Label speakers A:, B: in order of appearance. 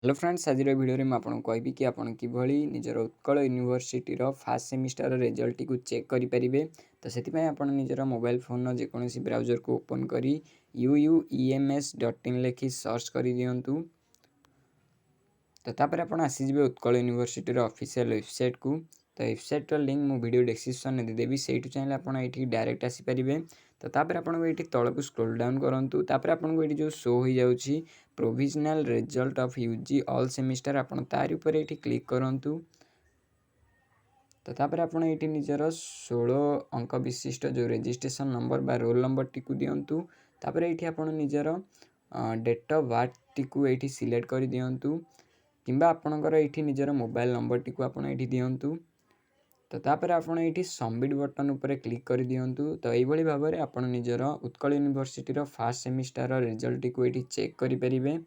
A: Hello friends आज video में आपको कहबी कि आप किभली निजर Utkal university first semester result टी चेक करेंगे। तो से आप निजर मोबाइल फोन जेकोसी ब्राउजर को ओपन करी uuems.in लिखि सर्च कर दिंतु। तो तापर आप आसीजे उत्कल यूनिवर्सिटी ऑफिशियल वेबसाइट को। तो वेबसाइट लिंक मु वीडियो डिस्क्रिप्शन में देदेवी से चाहिए आप डायरेक्ट आसीपारे। तो तापर आपको ये तलक स्क्रोल डाउन करूँ। तापर आपको ये जो शो हो जाऊँगी provisional result of UG all semester आप तार ऊपर ये क्लिक करूँ। तो तापर आप ये निजर 16 अंक विशिष्ट जो रजिस्ट्रेशन नंबर बा रोल नंबर टी दिंतु। तापर ये आप निजर डेट ऑफ बर्थ टी ये सिलेक्ट कर दिंतु किंबा आपणकर ये निजर मोबाइल नंबर टी आप दिंतु। तो तापर आप ये सबमिट बटन उपर क्लिक कर दिंतु। तो यही भाव में आप निजर Utkal university first semester result T ये चेक करेंगे।